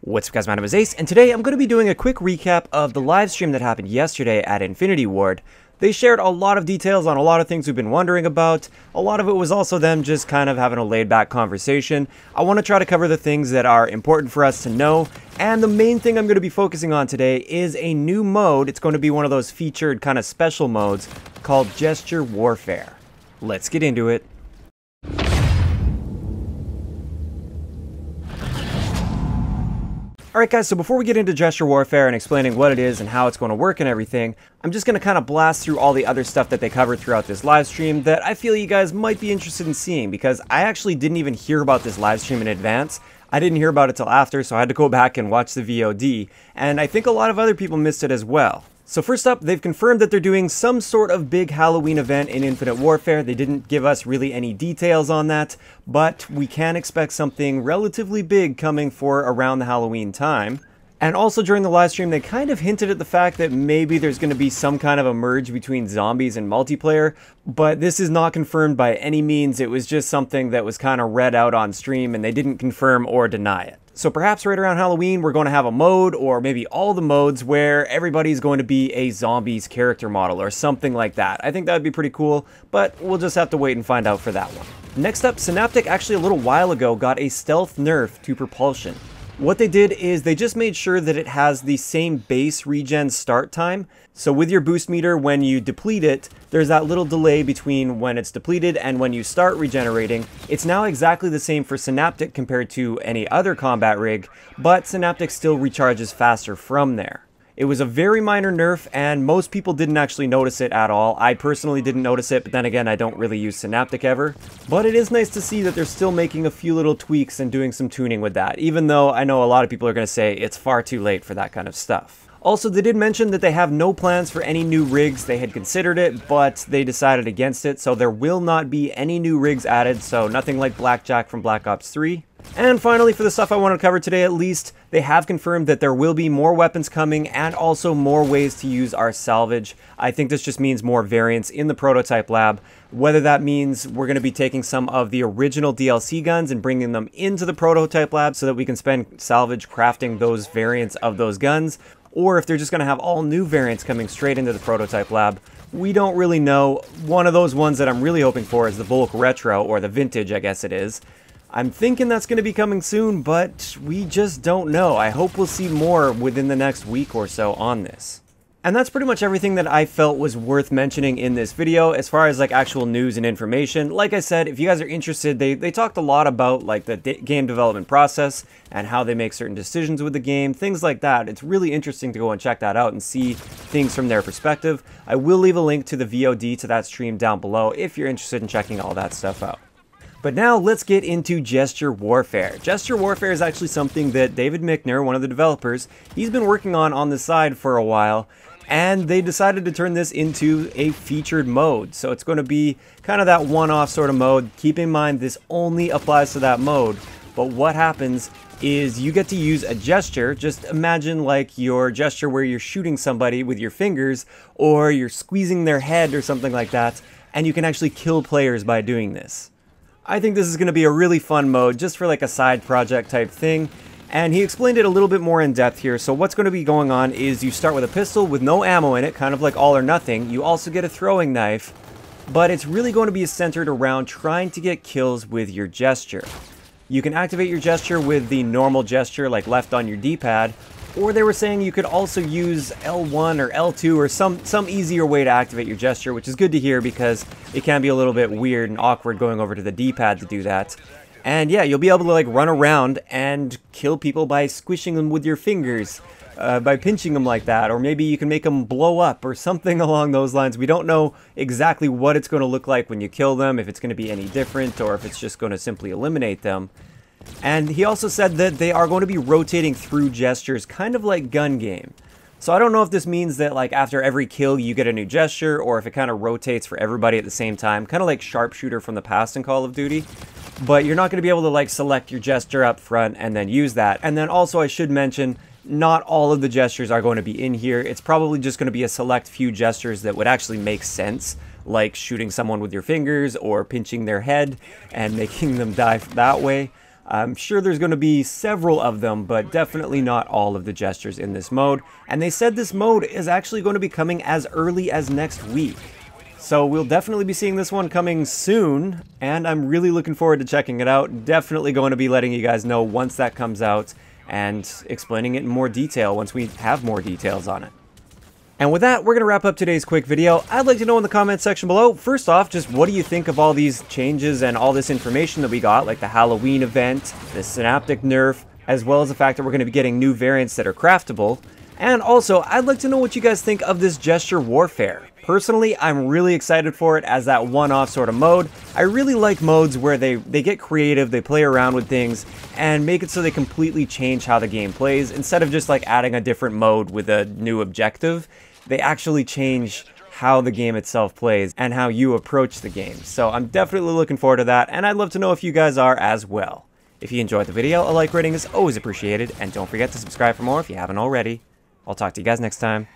What's up guys, my name is Ace, and today I'm going to be doing a quick recap of the live stream that happened yesterday at Infinity Ward. They shared a lot of details on a lot of things we've been wondering about. A lot of it was also them just kind of having a laid-back conversation. I want to try to cover the things that are important for us to know, and the main thing I'm going to be focusing on today is a new mode. It's going to be one of those featured kind of special modes called Gesture Warfare. Let's get into it. Alright guys, so before we get into Gesture Warfare and explaining what it is and how it's going to work and everything, I'm just going to kind of blast through all the other stuff that they covered throughout this live stream that I feel you guys might be interested in seeing, because I actually didn't even hear about this live stream in advance. I didn't hear about it till after, so I had to go back and watch the VOD, and I think a lot of other people missed it as well. So first up, they've confirmed that they're doing some sort of big Halloween event in Infinite Warfare. They didn't give us really any details on that, but we can expect something relatively big coming for around the Halloween time. And also during the live stream, they kind of hinted at the fact that maybe there's going to be some kind of a merge between zombies and multiplayer, but this is not confirmed by any means. It was just something that was kind of read out on stream, and they didn't confirm or deny it. So perhaps right around Halloween, we're going to have a mode, or maybe all the modes, where everybody's going to be a zombies character model or something like that. I think that would be pretty cool, but we'll just have to wait and find out for that one. Next up, Synaptic actually a little while ago got a stealth nerf to propulsion. What they did is they just made sure that it has the same base regen start time. So with your boost meter, when you deplete it, there's that little delay between when it's depleted and when you start regenerating. It's now exactly the same for Synaptic compared to any other combat rig, but Synaptic still recharges faster from there. It was a very minor nerf, and most people didn't actually notice it at all. I personally didn't notice it, but then again, I don't really use Synaptic ever. But it is nice to see that they're still making a few little tweaks and doing some tuning with that, even though I know a lot of people are going to say it's far too late for that kind of stuff. Also, they did mention that they have no plans for any new rigs. They had considered it, but they decided against it, so there will not be any new rigs added, so nothing like Blackjack from Black Ops 3. And finally, for the stuff I want to cover today at least, they have confirmed that there will be more weapons coming and also more ways to use our salvage. I think this just means more variants in the prototype lab. Whether that means we're going to be taking some of the original DLC guns and bringing them into the prototype lab so that we can spend salvage crafting those variants of those guns, or if they're just going to have all new variants coming straight into the prototype lab. We don't really know. One of those ones that I'm really hoping for is the Volk Retro, or the Vintage, I guess it is. I'm thinking that's going to be coming soon, but we just don't know. I hope we'll see more within the next week or so on this. And that's pretty much everything that I felt was worth mentioning in this video as far as like actual news and information. Like I said, if you guys are interested, they talked a lot about like the game development process and how they make certain decisions with the game, things like that. It's really interesting to go and check that out and see things from their perspective. I will leave a link to the VOD to that stream down below if you're interested in checking all that stuff out. But now let's get into Gesture Warfare. Gesture Warfare is actually something that David Mickner, one of the developers, he's been working on the side for a while, and they decided to turn this into a featured mode. So it's going to be kind of that one-off sort of mode. Keep in mind this only applies to that mode, but what happens is you get to use a gesture. Just imagine like your gesture where you're shooting somebody with your fingers, or you're squeezing their head or something like that, and you can actually kill players by doing this. I think this is going to be a really fun mode, just for like a side project type thing. And he explained it a little bit more in depth here. So what's going to be going on is you start with a pistol with no ammo in it, kind of like All or Nothing. You also get a throwing knife, but it's really going to be centered around trying to get kills with your gesture. You can activate your gesture with the normal gesture, like left on your D-pad, or they were saying you could also use L1 or L2 or some easier way to activate your gesture, which is good to hear because it can be a little bit weird and awkward going over to the D-pad to do that. And yeah, you'll be able to like run around and kill people by squishing them with your fingers, by pinching them like that, or maybe you can make them blow up or something along those lines. We don't know exactly what it's going to look like when you kill them, if it's going to be any different, or if it's just going to simply eliminate them. And he also said that they are going to be rotating through gestures, kind of like gun game. So I don't know if this means that like after every kill you get a new gesture, or if it kind of rotates for everybody at the same time, kind of like Sharpshooter from the past in Call of Duty. But you're not going to be able to like select your gesture up front and then use that. And then also I should mention, not all of the gestures are going to be in here. It's probably just going to be a select few gestures that would actually make sense, like shooting someone with your fingers or pinching their head and making them die that way. I'm sure there's going to be several of them, but definitely not all of the gestures in this mode. And they said this mode is actually going to be coming as early as next week. So we'll definitely be seeing this one coming soon, and I'm really looking forward to checking it out. Definitely going to be letting you guys know once that comes out and explaining it in more detail once we have more details on it. And with that, we're going to wrap up today's quick video. I'd like to know in the comments section below, first off, just what do you think of all these changes and all this information that we got, like the Halloween event, the Synaptic Nerf, as well as the fact that we're going to be getting new variants that are craftable. And also, I'd like to know what you guys think of this gesture warfare. Personally, I'm really excited for it as that one-off sort of mode. I really like modes where they get creative, they play around with things, and make it so they completely change how the game plays. Instead of just like adding a different mode with a new objective, they actually change how the game itself plays and how you approach the game. So I'm definitely looking forward to that, and I'd love to know if you guys are as well. If you enjoyed the video, a like rating is always appreciated, and don't forget to subscribe for more if you haven't already. I'll talk to you guys next time.